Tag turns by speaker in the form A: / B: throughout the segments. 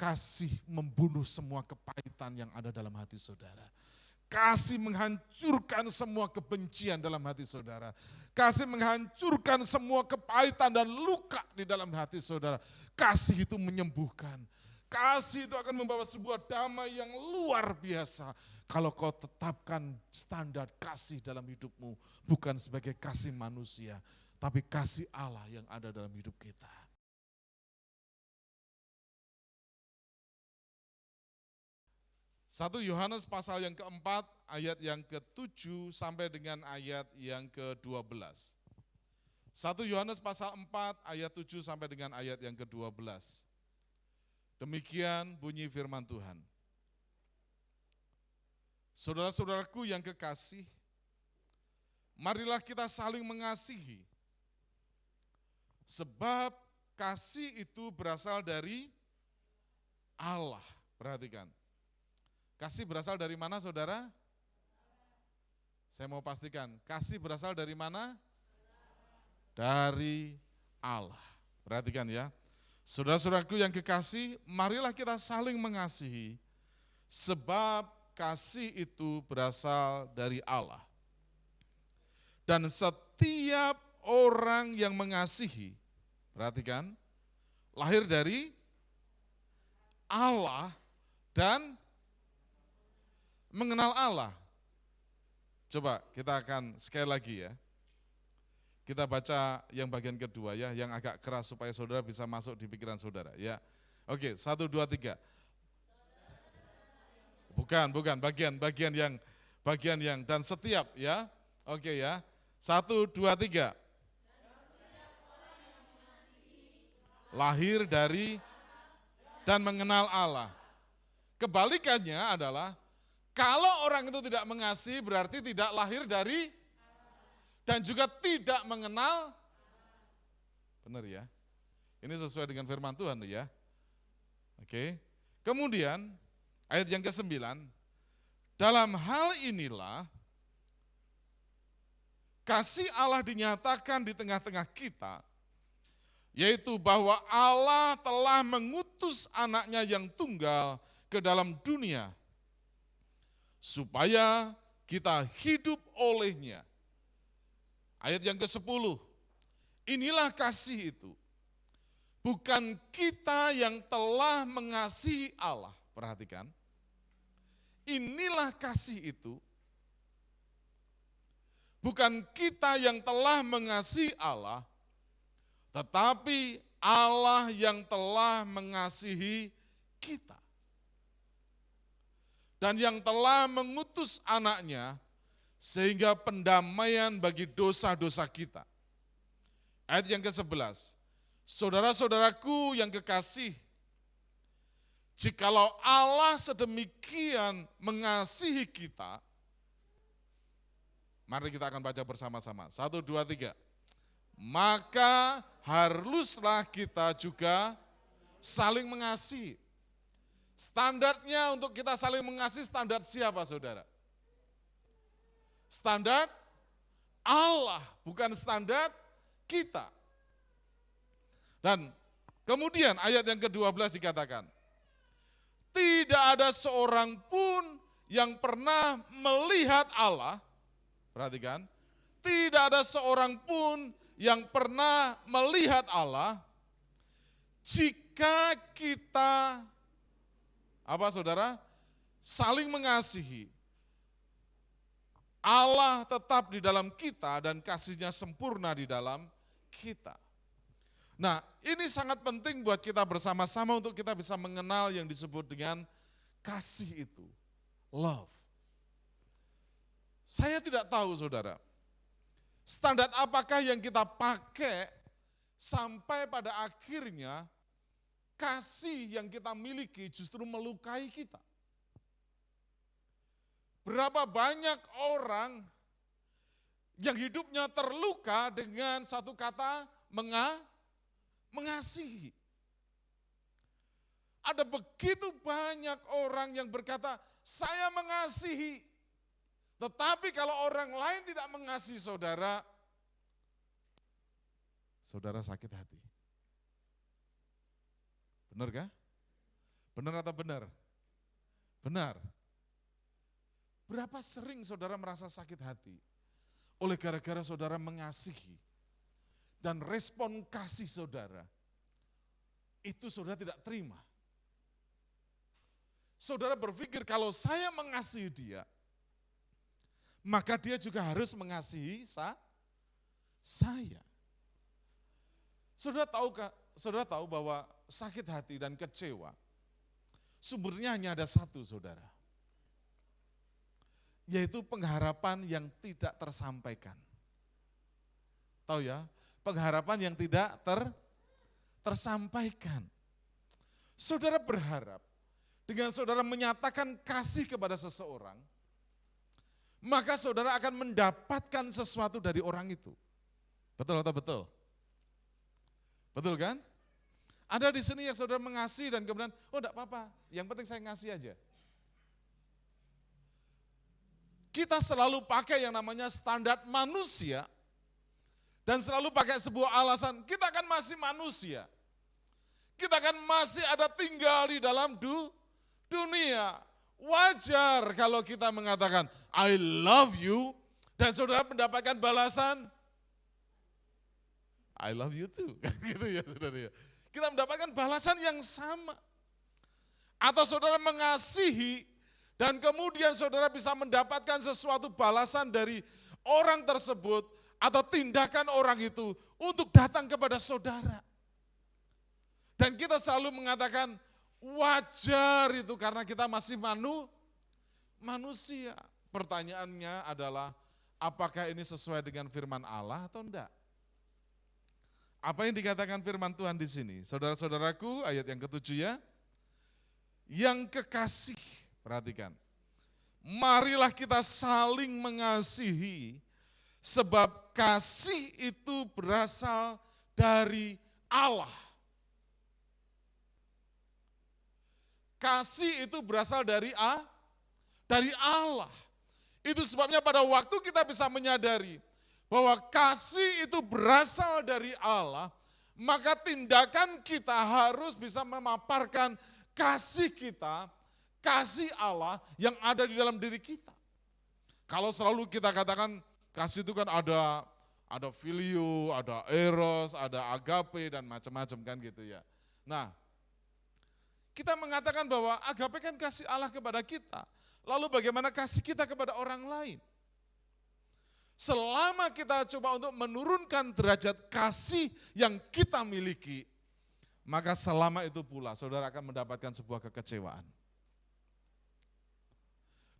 A: kasih membunuh semua kepahitan yang ada dalam hati saudara. Kasih menghancurkan semua kebencian dalam hati saudara. Kasih menghancurkan semua kepahitan dan luka di dalam hati saudara. Kasih itu menyembuhkan. Kasih itu akan membawa sebuah damai yang luar biasa. Kalau kau tetapkan standar kasih dalam hidupmu, bukan sebagai kasih manusia, tapi kasih Allah yang ada dalam hidup kita. 1 Yohanes pasal yang keempat, ayat yang ke-7 sampai dengan ayat yang ke-12. 1 Yohanes pasal 4, ayat 7 sampai dengan ayat yang ke-12. Demikian bunyi firman Tuhan. Saudara-saudaraku yang kekasih, marilah kita saling mengasihi. Sebab kasih itu berasal dari Allah. Perhatikan. Kasih berasal dari mana saudara? Saya mau pastikan, kasih berasal dari mana? Dari Allah. Perhatikan ya. Saudara-saudaraku yang kekasih, marilah kita saling mengasihi. Sebab kasih itu berasal dari Allah. Dan setiap orang yang mengasihi, perhatikan, lahir dari Allah dan mengenal Allah. Coba kita akan sekali lagi ya. Kita baca yang bagian kedua ya, yang agak keras supaya saudara bisa masuk di pikiran saudara ya. Oke, 1, 2, 3. Bukan, bagian yang dan setiap ya. Oke ya. 1, 2, 3. Lahir dari dan mengenal Allah. Kebalikannya adalah kalau orang itu tidak mengasihi berarti tidak lahir dari dan juga tidak mengenal. Benar ya? Ini sesuai dengan firman Tuhan ya. Oke. Kemudian ayat yang ke-9, dalam hal inilah kasih Allah dinyatakan di tengah-tengah kita, yaitu bahwa Allah telah mengutus anaknya yang tunggal ke dalam dunia, supaya kita hidup olehnya. Ayat yang ke-10, inilah kasih itu. Bukan kita yang telah mengasihi Allah, perhatikan. Inilah kasih itu. Bukan kita yang telah mengasihi Allah, tetapi Allah yang telah mengasihi kita. Dan yang telah mengutus anaknya sehingga pendamaian bagi dosa-dosa kita. Ayat yang ke-11, saudara-saudaraku yang kekasih, jikalau Allah sedemikian mengasihi kita, mari kita akan baca bersama-sama. 1, 2, 3. Maka haruslah kita juga saling mengasihi. Standarnya untuk kita saling mengasihi standar siapa saudara? Standar Allah, bukan standar kita. Dan kemudian ayat yang ke-12 dikatakan, tidak ada seorang pun yang pernah melihat Allah, perhatikan, tidak ada seorang pun yang pernah melihat Allah, jika kita apa saudara? Saling mengasihi. Allah tetap di dalam kita dan kasihnya sempurna di dalam kita. Nah, ini sangat penting buat kita bersama-sama untuk kita bisa mengenal yang disebut dengan kasih itu. Love. Saya tidak tahu saudara, standar apakah yang kita pakai sampai pada akhirnya kasih yang kita miliki justru melukai kita. Berapa banyak orang yang hidupnya terluka dengan satu kata mengasihi. Ada begitu banyak orang yang berkata, saya mengasihi. Tetapi kalau orang lain tidak mengasihi saudara, saudara sakit hati. Benar kah? Benar atau benar? Benar. Berapa sering saudara merasa sakit hati oleh gara-gara saudara mengasihi dan respon kasih saudara itu saudara tidak terima. Saudara berpikir kalau saya mengasihi dia, maka dia juga harus mengasihi saya. Saudara tahu bahwa sakit hati dan kecewa sumbernya hanya ada satu, saudara. Yaitu pengharapan yang tidak tersampaikan. Tahu ya, pengharapan yang tidak tersampaikan. Saudara berharap dengan saudara menyatakan kasih kepada seseorang, maka saudara akan mendapatkan sesuatu dari orang itu. Betul atau betul? Betul kan? Ada di sini yang saudara mengasihi dan kemudian, oh enggak apa-apa, yang penting saya ngasih aja. Kita selalu pakai yang namanya standar manusia dan selalu pakai sebuah alasan, kita kan masih manusia. Kita kan masih ada tinggal di dalam dunia. Wajar kalau kita mengatakan, I love you, dan saudara mendapatkan balasan, I love you too. Gitu ya saudara ya. Kita mendapatkan balasan yang sama. Atau saudara mengasihi dan kemudian saudara bisa mendapatkan sesuatu balasan dari orang tersebut atau tindakan orang itu untuk datang kepada saudara. Dan kita selalu mengatakan wajar itu karena kita masih manusia. Pertanyaannya adalah apakah ini sesuai dengan firman Allah atau enggak? Apa yang dikatakan firman Tuhan di sini? Saudara-saudaraku, ayat yang ke-7 ya. Yang kekasih, perhatikan. Marilah kita saling mengasihi, sebab kasih itu berasal dari Allah. Kasih itu berasal dari Allah. Itu sebabnya pada waktu kita bisa menyadari bahwa kasih itu berasal dari Allah, maka tindakan kita harus bisa memaparkan kasih kita, kasih Allah yang ada di dalam diri kita. Kalau selalu kita katakan kasih itu kan ada filio, ada eros, ada agape dan macam-macam kan gitu ya. Nah, kita mengatakan bahwa agape kan kasih Allah kepada kita. Lalu bagaimana kasih kita kepada orang lain? Selama kita coba untuk menurunkan derajat kasih yang kita miliki, maka selama itu pula saudara akan mendapatkan sebuah kekecewaan.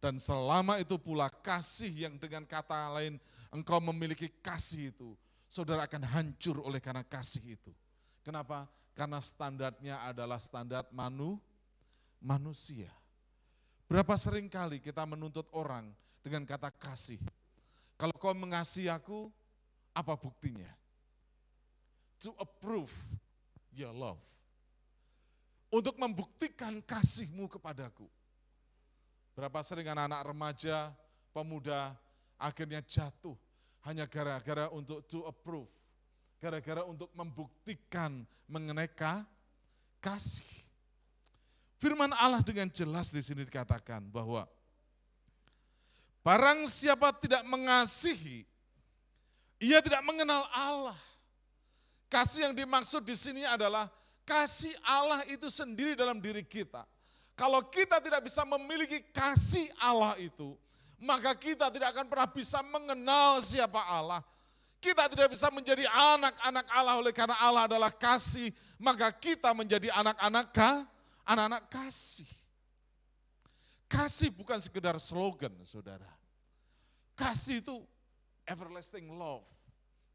A: Dan selama itu pula kasih yang dengan kata lain engkau memiliki kasih itu, saudara akan hancur oleh karena kasih itu. Kenapa? Karena standarnya adalah standar manusia. Berapa sering kali kita menuntut orang dengan kata kasih. Kalau kau mengasihi aku, apa buktinya? To approve your love. Untuk membuktikan kasihmu kepadaku. Berapa sering anak-anak remaja, pemuda akhirnya jatuh hanya gara-gara untuk to approve. Gara-gara untuk membuktikan mengenai kasih. Firman Allah dengan jelas di sini dikatakan bahwa barang siapa tidak mengasihi, ia tidak mengenal Allah. Kasih yang dimaksud di sini adalah kasih Allah itu sendiri dalam diri kita. Kalau kita tidak bisa memiliki kasih Allah itu, maka kita tidak akan pernah bisa mengenal siapa Allah. Kita tidak bisa menjadi anak-anak Allah oleh karena Allah adalah kasih, maka kita menjadi anak-anak kasih. Kasih bukan sekedar slogan, saudara. Kasih itu everlasting love.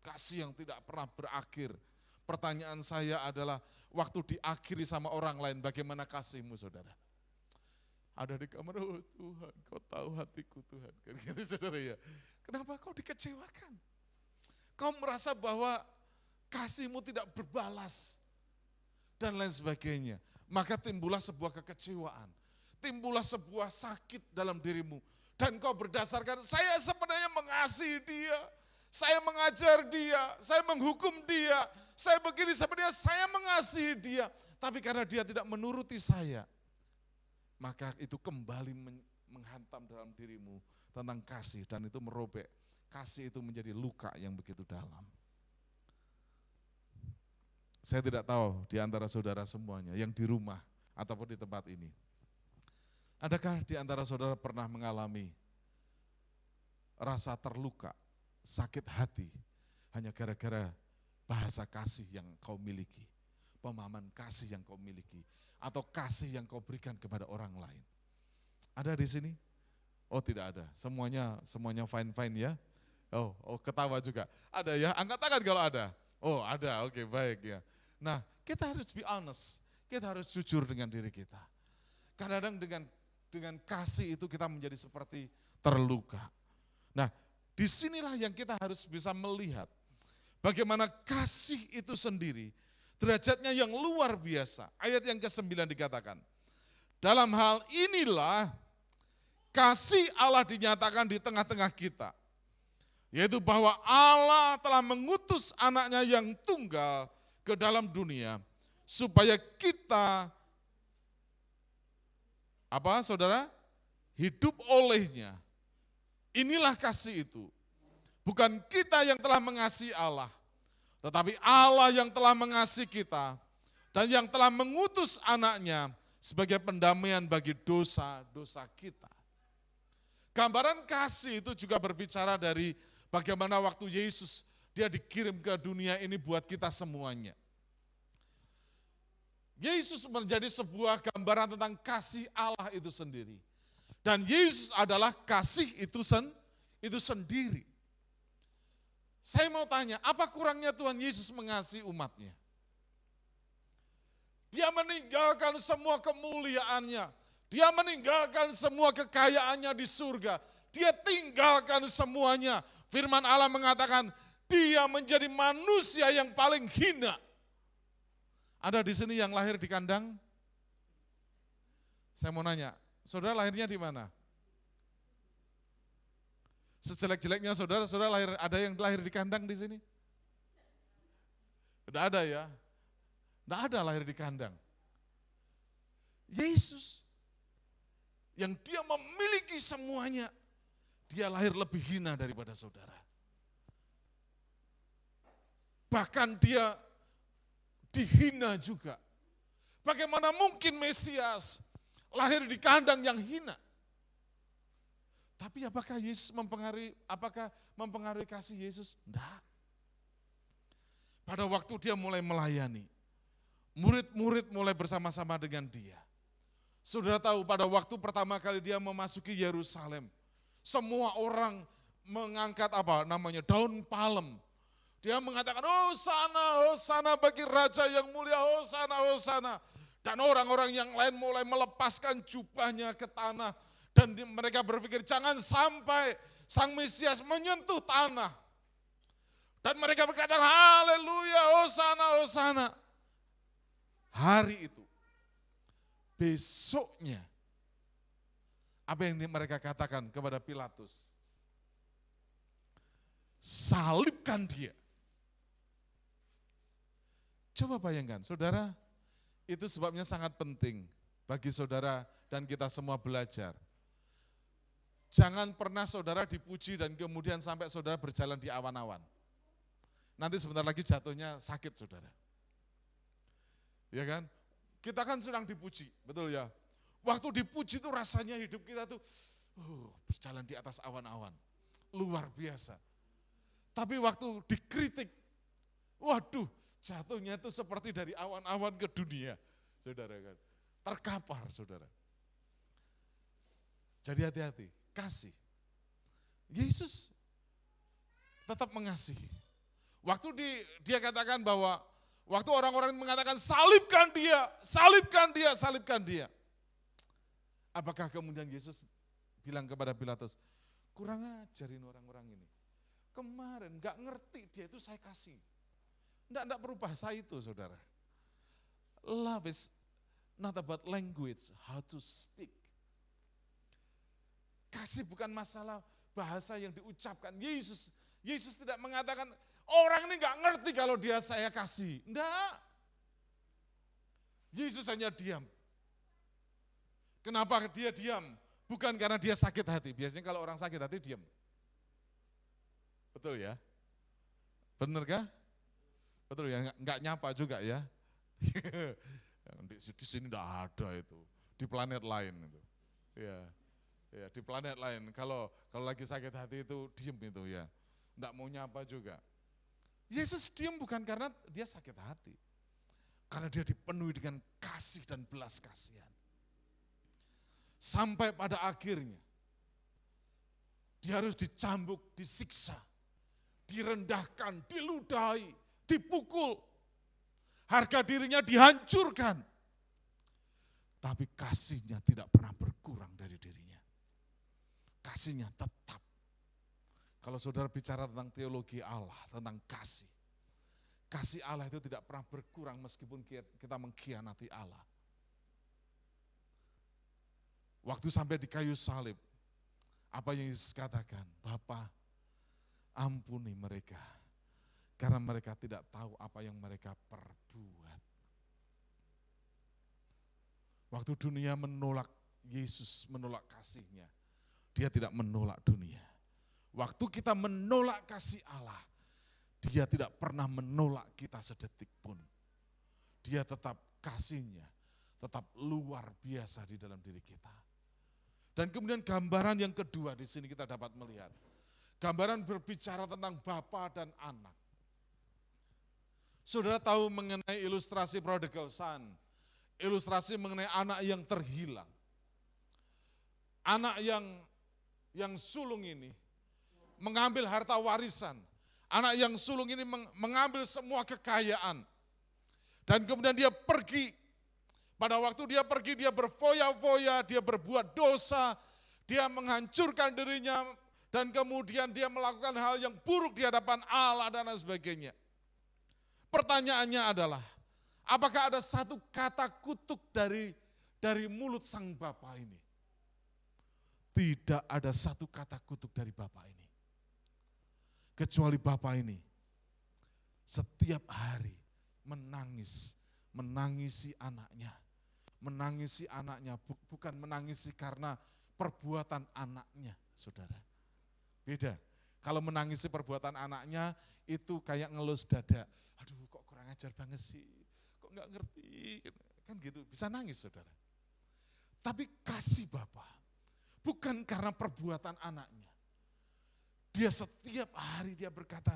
A: Kasih yang tidak pernah berakhir. Pertanyaan saya adalah, waktu diakhiri sama orang lain, bagaimana kasihmu, saudara? Ada di kamar, oh Tuhan, kau tahu hatiku Tuhan. Kan gitu, saudara ya. Kenapa kau dikecewakan? Kau merasa bahwa kasihmu tidak berbalas. Dan lain sebagainya. Maka timbullah sebuah kekecewaan. Timbullah sebuah sakit dalam dirimu. Dan kau berdasarkan, saya sebenarnya mengasihi dia. Saya mengajar dia, saya menghukum dia. Saya begini, sebenarnya saya mengasihi dia. Tapi karena dia tidak menuruti saya. maka itu kembali menghantam dalam dirimu tentang kasih, dan itu merobek. Kasih itu menjadi luka yang begitu dalam. Saya tidak tahu di antara saudara semuanya yang di rumah ataupun di tempat ini, adakah di antara saudara pernah mengalami rasa terluka, sakit hati, hanya gara-gara bahasa kasih yang kau miliki, pemahaman kasih yang kau miliki, atau kasih yang kau berikan kepada orang lain? Ada di sini? Oh tidak ada, semuanya fine-fine ya. Oh ketawa juga. Ada ya, angkat tangan kalau ada. Oh ada, oke, baik ya. Nah, kita harus be honest, kita harus jujur dengan diri kita. Kadang-kadang dengan kasih itu kita menjadi seperti terluka. Nah, disinilah yang kita harus bisa melihat bagaimana kasih itu sendiri derajatnya yang luar biasa. Ayat yang ke-9 dikatakan, dalam hal inilah kasih Allah dinyatakan di tengah-tengah kita, yaitu bahwa Allah telah mengutus anaknya yang tunggal ke dalam dunia, supaya kita, saudara? Hidup olehnya. Inilah kasih itu. Bukan kita yang telah mengasihi Allah, tetapi Allah yang telah mengasihi kita, dan yang telah mengutus anaknya sebagai pendamaian bagi dosa-dosa kita. Gambaran kasih itu juga berbicara dari bagaimana waktu Yesus dia dikirim ke dunia ini buat kita semuanya. Yesus menjadi sebuah gambaran tentang kasih Allah itu sendiri. Dan Yesus adalah kasih itu sendiri. Saya mau tanya, apa kurangnya Tuhan Yesus mengasihi umatnya? Dia meninggalkan semua kemuliaannya. Dia meninggalkan semua kekayaannya di surga. Dia tinggalkan semuanya. Firman Allah mengatakan, dia menjadi manusia yang paling hina. Ada di sini yang lahir di kandang? Saya mau nanya, saudara lahirnya di mana? Sejelek-jeleknya saudara lahir, ada yang lahir di kandang di sini? Tidak ada ya? Tidak ada lahir di kandang. Yesus, yang dia memiliki semuanya, dia lahir lebih hina daripada saudara. Bahkan dia dihina juga. Bagaimana mungkin Mesias lahir di kandang yang hina? Tapi apakah mempengaruhi kasih Yesus? Tidak. Pada waktu dia mulai melayani, murid-murid mulai bersama-sama dengan dia. Saudara tahu pada waktu pertama kali dia memasuki Yerusalem, semua orang mengangkat daun palem. Dia mengatakan, Hosana, Hosana bagi Raja yang mulia, Hosana, Hosana. Dan orang-orang yang lain mulai melepaskan jubahnya ke tanah. Dan mereka berpikir, jangan sampai Sang Mesias menyentuh tanah. Dan mereka berkata, haleluya, Hosana, Hosana. Hari itu, besoknya, apa yang mereka katakan kepada Pilatus? Salibkan dia. Coba bayangkan, saudara, itu sebabnya sangat penting bagi saudara dan kita semua belajar. Jangan pernah saudara dipuji dan kemudian sampai saudara berjalan di awan-awan. Nanti sebentar lagi jatuhnya sakit saudara. Ya kan? Kita kan sedang dipuji, betul ya? Waktu dipuji itu rasanya hidup kita tuh berjalan di atas awan-awan. Luar biasa. Tapi waktu dikritik, waduh, jatuhnya itu seperti dari awan-awan ke dunia, saudara kan. Terkapar, saudara. Jadi hati-hati, kasih. Yesus tetap mengasihi. Waktu dia katakan bahwa, waktu orang-orang mengatakan salibkan dia, salibkan dia, salibkan dia. Apakah kemudian Yesus bilang kepada Pilatus, kurang ajarin orang-orang ini. Kemarin gak ngerti dia itu saya kasih. Enggak perlu bahasa itu saudara. Love is not about language, how to speak. Kasih bukan masalah bahasa yang diucapkan. Yesus tidak mengatakan, orang ini gak ngerti kalau dia saya kasih. Enggak. Yesus hanya diam. Kenapa dia diam? Bukan karena dia sakit hati. Biasanya kalau orang sakit hati diam. Betul ya? Benar kah? Betul ya, enggak nyapa juga ya. Di sini enggak ada itu. Di planet lain itu. Ya. Ya, di planet lain. Kalau lagi sakit hati itu diam itu ya. Enggak mau nyapa juga. Yesus diam bukan karena dia sakit hati. Karena dia dipenuhi dengan kasih dan belas kasihan. Sampai pada akhirnya, dia harus dicambuk, disiksa, direndahkan, diludahi, dipukul. Harga dirinya dihancurkan. Tapi kasihnya tidak pernah berkurang dari dirinya. Kasihnya tetap. Kalau saudara bicara tentang teologi Allah, tentang kasih. Kasih Allah itu tidak pernah berkurang meskipun kita mengkhianati Allah. Waktu sampai di kayu salib, apa yang Yesus katakan? Bapa, ampuni mereka, karena mereka tidak tahu apa yang mereka perbuat. Waktu dunia menolak Yesus, menolak kasihnya, dia tidak menolak dunia. Waktu kita menolak kasih Allah, dia tidak pernah menolak kita sedetik pun. Dia tetap kasihnya, tetap luar biasa di dalam diri kita. Dan kemudian gambaran yang kedua di sini kita dapat melihat. Gambaran berbicara tentang Bapa dan anak. Saudara tahu mengenai ilustrasi prodigal son, ilustrasi mengenai anak yang terhilang. Anak yang sulung ini mengambil harta warisan. Anak yang sulung ini mengambil semua kekayaan. Dan kemudian dia pergi. Pada waktu dia pergi, dia berfoya-foya, dia berbuat dosa, dia menghancurkan dirinya, dan kemudian dia melakukan hal yang buruk di hadapan Allah dan lain sebagainya. Pertanyaannya adalah, apakah ada satu kata kutuk dari mulut sang bapa ini? Tidak ada satu kata kutuk dari bapa ini. Kecuali bapa ini setiap hari menangisi anaknya. Menangisi anaknya, bukan menangisi karena perbuatan anaknya, saudara. Beda. Kalau menangisi perbuatan anaknya, itu kayak ngelus dada. Aduh, kok kurang ajar banget sih, kok nggak ngerti. Kan gitu, bisa nangis, saudara. Tapi kasih Bapa, bukan karena perbuatan anaknya. Dia setiap hari dia berkata,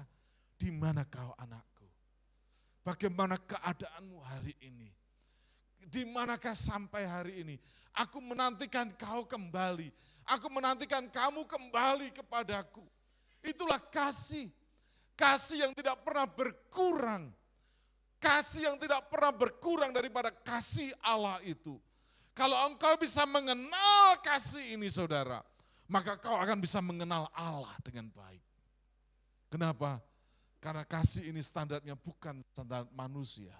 A: di mana kau anakku? Bagaimana keadaanmu hari ini? Di manakah sampai hari ini? Aku menantikan kau kembali. Aku menantikan kamu kembali kepadaku. Itulah kasih. Kasih yang tidak pernah berkurang. Kasih yang tidak pernah berkurang daripada kasih Allah itu. Kalau engkau bisa mengenal kasih ini saudara, maka kau akan bisa mengenal Allah dengan baik. Kenapa? Karena kasih ini standarnya bukan standar manusia.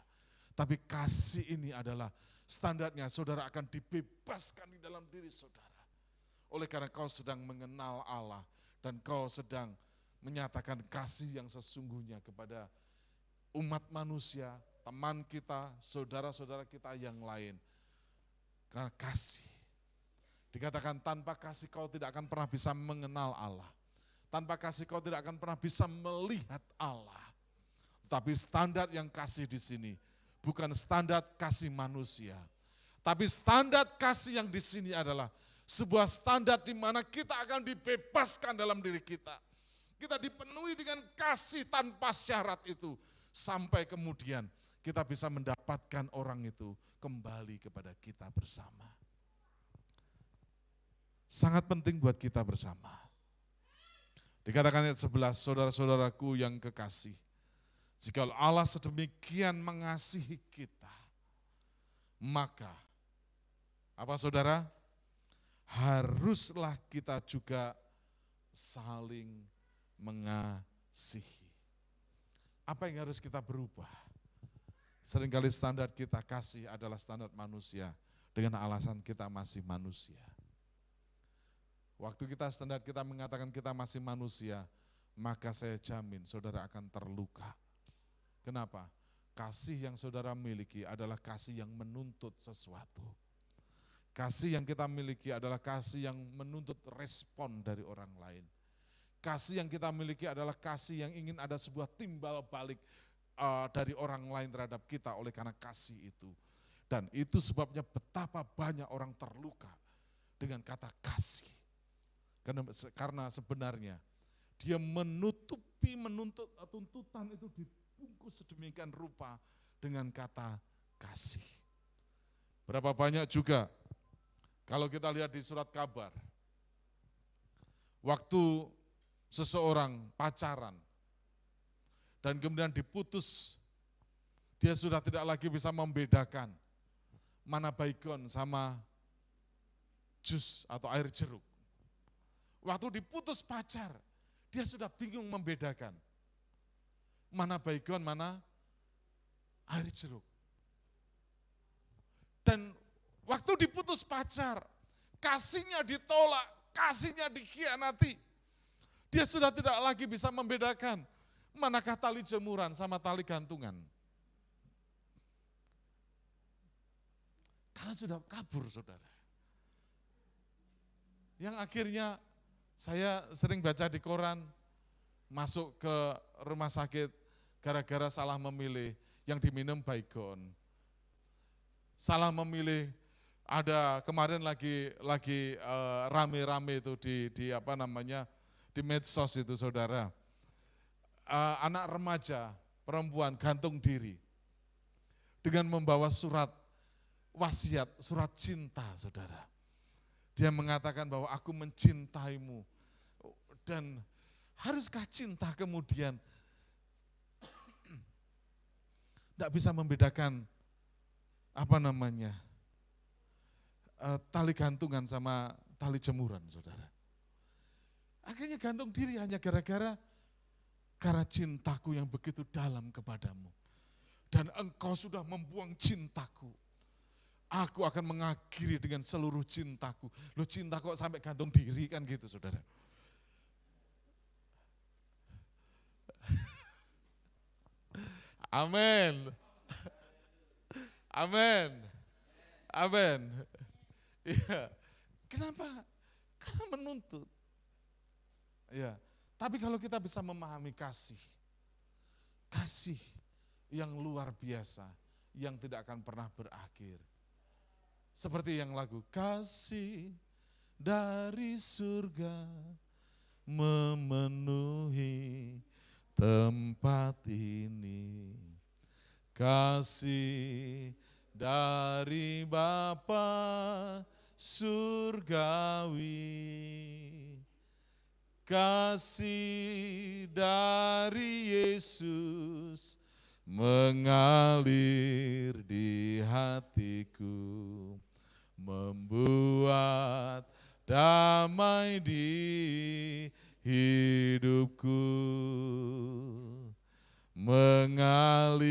A: Tapi kasih ini adalah standarnya saudara akan dibebaskan di dalam diri saudara. Oleh karena kau sedang mengenal Allah dan kau sedang menyatakan kasih yang sesungguhnya kepada umat manusia, teman kita, saudara-saudara kita yang lain. Karena kasih. Dikatakan tanpa kasih kau tidak akan pernah bisa mengenal Allah. Tanpa kasih kau tidak akan pernah bisa melihat Allah. Tapi standar yang kasih di sini bukan standar kasih manusia. Tapi standar kasih yang di sini adalah sebuah standar di mana kita akan dibebaskan dalam diri kita. Kita dipenuhi dengan kasih tanpa syarat itu. Sampai kemudian kita bisa mendapatkan orang itu kembali kepada kita bersama. Sangat penting buat kita bersama. Dikatakan ayat 11, saudara-saudaraku yang kekasih. Jika Allah sedemikian mengasihi kita, maka, apa saudara? Haruslah kita juga saling mengasihi. Apa yang harus kita berubah? Seringkali standar kita kasih adalah standar manusia, dengan alasan kita masih manusia. Waktu standar kita mengatakan kita masih manusia, maka saya jamin saudara akan terluka. Kenapa? Kasih yang saudara miliki adalah kasih yang menuntut sesuatu. Kasih yang kita miliki adalah kasih yang menuntut respon dari orang lain. Kasih yang kita miliki adalah kasih yang ingin ada sebuah timbal balik dari orang lain terhadap kita oleh karena kasih itu. Dan itu sebabnya betapa banyak orang terluka dengan kata kasih. Karena sebenarnya dia menuntut tuntutan itu dibungkus sedemikian rupa dengan kata kasih. Berapa banyak juga kalau kita lihat di surat Kabar, waktu seseorang pacaran dan kemudian diputus, dia sudah tidak lagi bisa membedakan mana baygon sama jus atau air jeruk. Waktu diputus pacar, dia sudah bingung membedakan mana baygon, mana air jeruk. Dan waktu diputus pacar, kasihnya ditolak, kasihnya dikhianati. Dia sudah tidak lagi bisa membedakan manakah tali jemuran sama tali gantungan. Karena sudah kabur, saudara. Yang akhirnya saya sering baca di koran, masuk ke rumah sakit gara-gara salah memilih yang diminum baygon. Salah memilih, ada kemarin lagi rame-rame itu di medsos itu, saudara. Anak remaja perempuan gantung diri dengan membawa surat wasiat, surat cinta, saudara. Dia mengatakan bahwa aku mencintaimu. Dan haruskah cinta kemudian tidak bisa membedakan tali gantungan sama tali jemuran, saudara. Akhirnya gantung diri hanya karena cintaku yang begitu dalam kepadamu. Dan engkau sudah membuang cintaku. Aku akan mengakhiri dengan seluruh cintaku. Loh, cinta kok sampai gantung diri kan gitu, saudara. Amin. Amin. Amin. Iya. Kenapa? Karena menuntut. Ya. Tapi kalau kita bisa memahami kasih yang luar biasa, yang tidak akan pernah berakhir. Seperti yang lagu, kasih dari surga memenuhi tempat ini. Kasih dari Bapa surgawi. Kasih dari Yesus mengalir di hatiku, membuat damai di hidupku, mengalir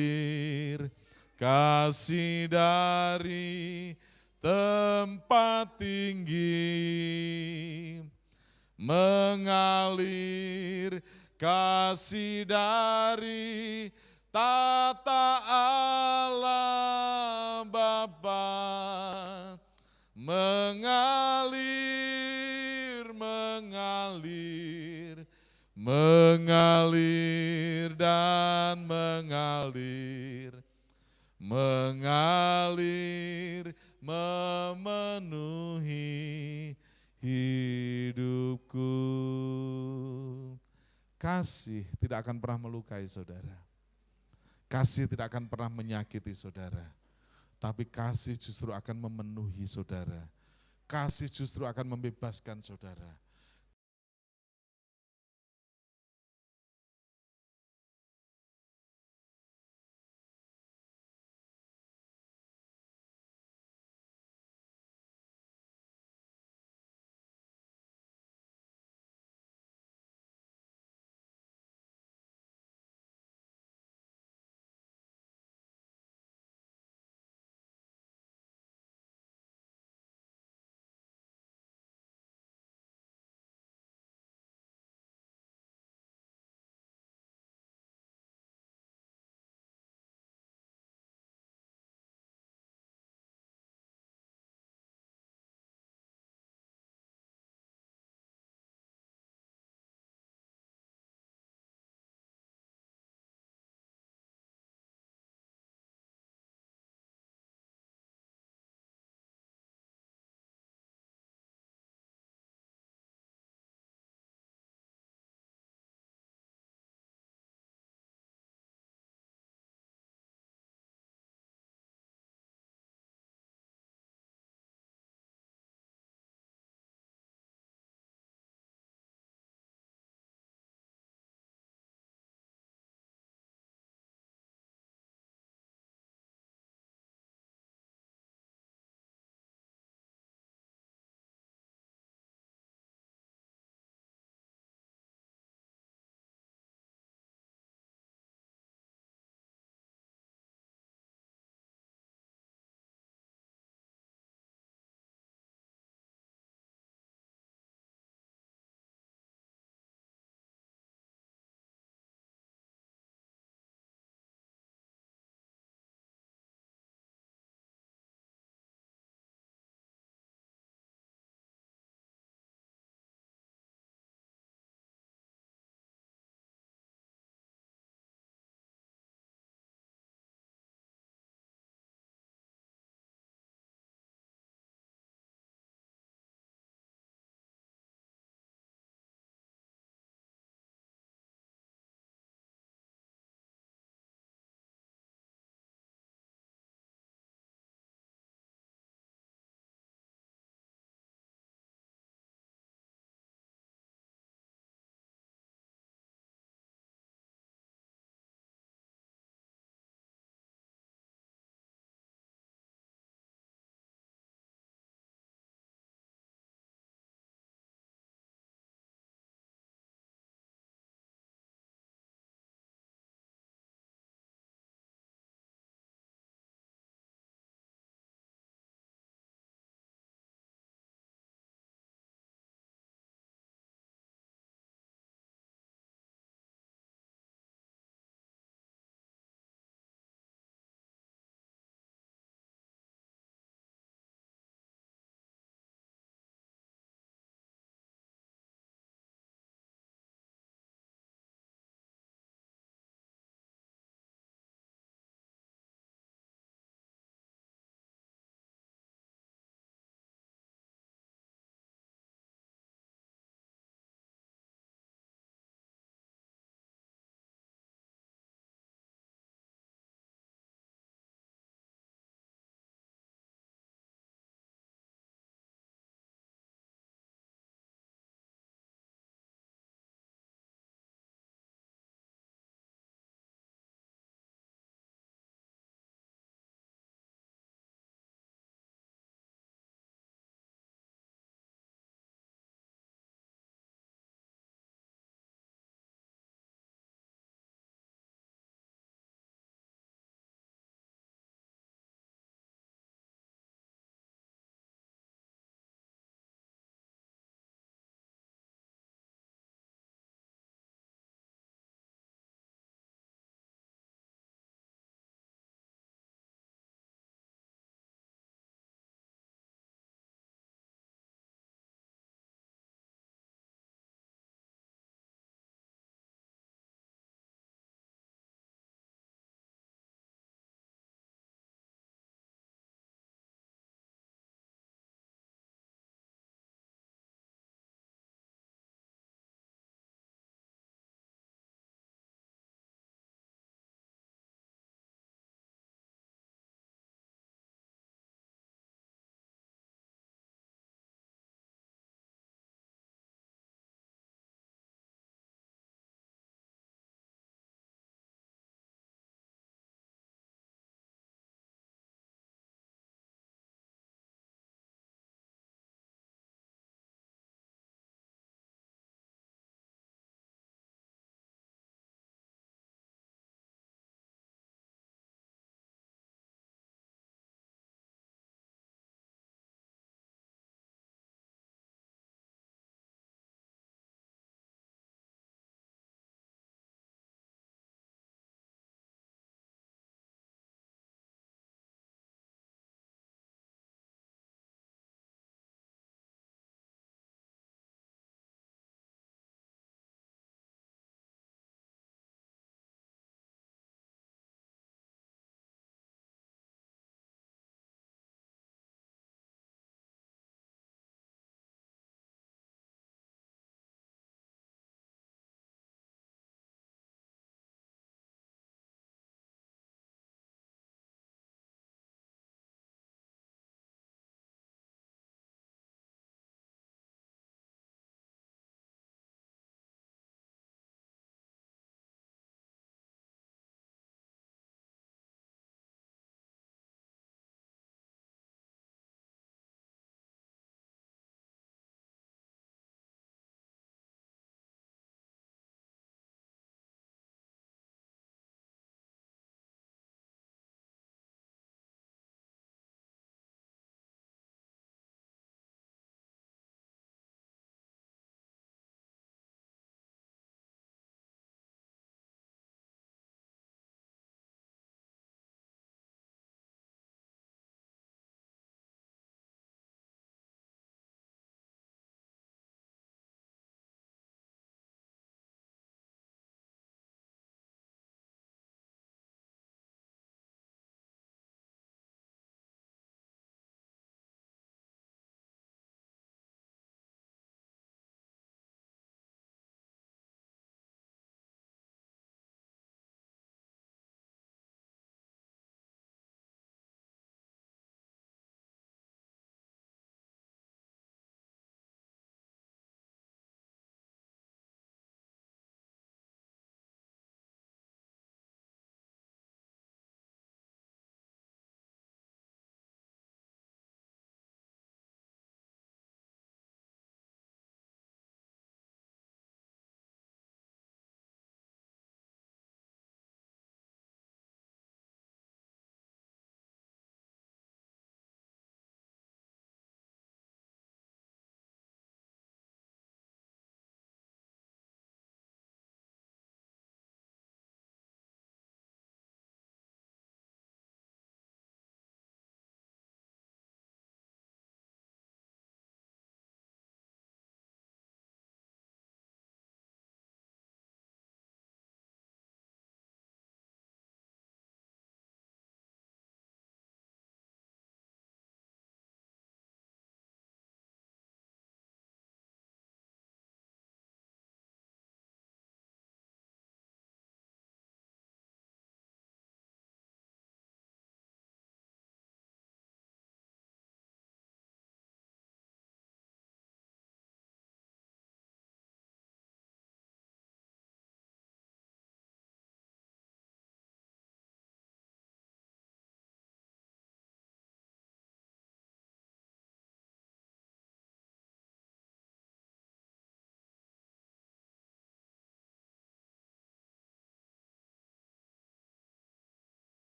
A: kasih dari tempat tinggi, mengalir kasih dari tata Allah Bapa, mengalir, mengalir, mengalir dan mengalir, mengalir, memenuhi hidupku. Kasih tidak akan pernah melukai saudara. Kasih tidak akan pernah menyakiti saudara. Tapi kasih justru akan memenuhi saudara. Kasih justru akan membebaskan saudara.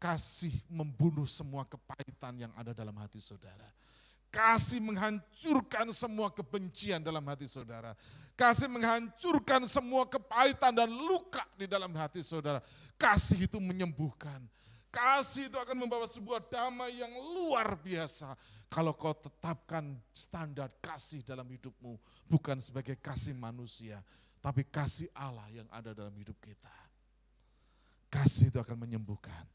A: kasih membunuh semua kepahitan yang ada dalam hati saudara. Kasih menghancurkan semua kebencian dalam hati saudara. Kasih menghancurkan semua kepahitan dan luka di dalam hati saudara. Kasih itu menyembuhkan. Kasih itu akan membawa sebuah damai yang luar biasa. Kalau kau tetapkan standar kasih dalam hidupmu. Bukan sebagai kasih manusia. Tapi kasih Allah yang ada dalam hidup kita. Kasih itu akan menyembuhkan.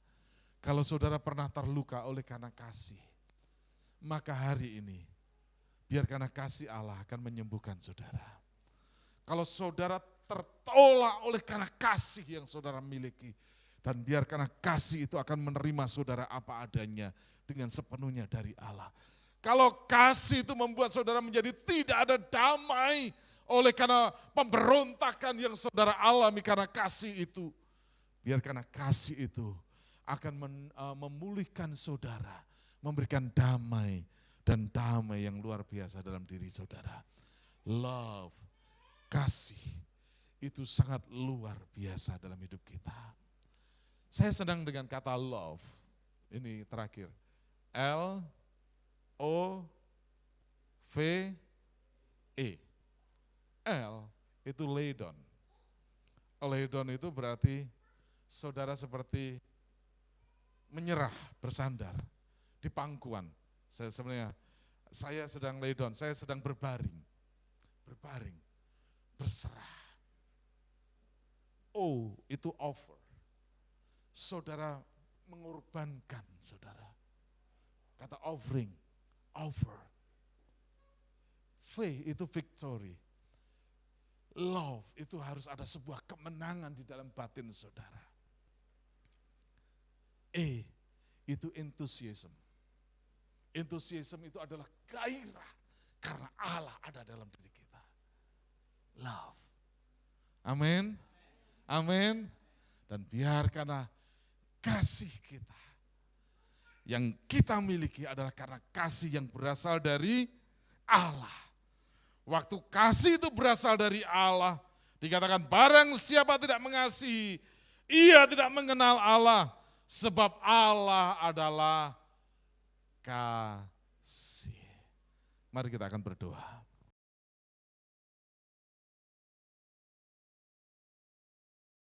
A: Kalau saudara pernah terluka oleh karena kasih. Maka hari ini, biar karena kasih Allah akan menyembuhkan saudara. Kalau saudara tertolak oleh karena kasih yang saudara miliki, dan biar karena kasih itu akan menerima saudara apa adanya dengan sepenuhnya dari Allah. Kalau kasih itu membuat saudara menjadi tidak ada damai oleh karena pemberontakan yang saudara alami karena kasih itu, biar karena kasih itu akan memulihkan saudara. Memberikan damai dan damai yang luar biasa dalam diri saudara. Love, kasih, itu sangat luar biasa dalam hidup kita. Saya senang dengan kata love, ini terakhir. L-O-V-E. L itu lay down. Lay down itu berarti saudara seperti menyerah, bersandar. Di pangkuan, saya sedang lay down, saya sedang berbaring, berserah. Oh, itu offer. Saudara mengorbankan saudara. Kata offering, offer. V itu victory. Love itu harus ada sebuah kemenangan di dalam batin saudara. E itu enthusiasm. Enthusiasm itu adalah gairah karena Allah ada dalam diri kita. Love. Amin. Amin. Dan biar karena kasih kita yang kita miliki adalah karena kasih yang berasal dari Allah. Waktu kasih itu berasal dari Allah, dikatakan barang siapa tidak mengasihi, ia tidak mengenal Allah, sebab Allah adalah kasih. Mari kita akan berdoa.